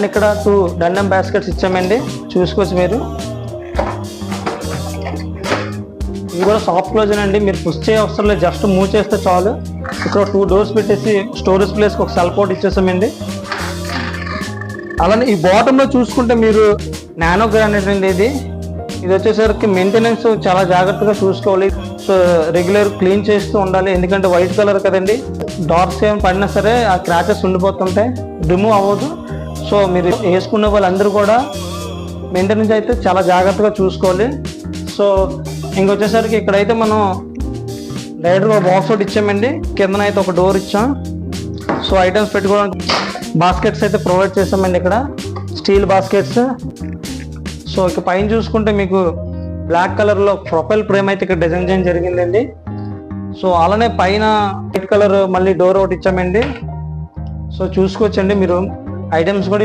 ఇక్కడ 2 డండమ్ బాస్కెట్స్ ఇచ్చామండి, చూసుకోవచ్చు మీరు. ఇది కూడా సాఫ్ట్ క్లోజ్ అండి, మీరు పుష్ చేయ అవసరం లేదు, జస్ట్ మూవ్ చేస్తే చాలు. ఇక్కడ 2 డోర్స్ పెట్టేసి స్టోరేజ్ ప్లేస్కి ఒక సెల్ పోర్ట్ ఇచ్చేసామండి. అలానే ఈ బాటంలో చూసుకుంటే మీరు నానో గ్రానైట్ అండి. ఇది వచ్చేసరికి మెయింటెనెన్స్ చాలా జాగ్రత్తగా చూసుకోవాలి. సో రెగ్యులర్ క్లీన్ చేస్తూ ఉండాలి, ఎందుకంటే వైట్ కలర్ కదండి. డార్క్స్ ఏమైనా పడినా సరే ఆ క్రాచెస్ ఉండిపోతుంటాయి, రిమూవ్ అవ్వదు. సో మీరు వేసుకునే వాళ్ళందరూ కూడా మెయింటెనెన్స్ అయితే చాలా జాగ్రత్తగా చూసుకోవాలి. సో ఇంకొచ్చేసరికి ఇక్కడైతే మనం డైరెక్ట్గా బాక్స్ ఒకటి ఇచ్చామండి, కిందనైతే ఒక డోర్ ఇచ్చాం. సో ఐటమ్స్ పెట్టుకోవడానికి బాస్కెట్స్ అయితే ప్రొవైడ్ చేసామండి, ఇక్కడ స్టీల్ బాస్కెట్స్. సో ఇక పైన చూసుకుంటే మీకు బ్లాక్ కలర్లో ప్రొఫైల్ ఫ్రేమ్ అయితే ఇక్కడ డిజైన్ చేయడం జరిగిందండి. సో అలానే పైన వైట్ కలర్ మళ్ళీ డోర్ ఒకటి ఇచ్చామండి. సో చూసుకోవచ్చండి మీరు, ఐటమ్స్ కూడా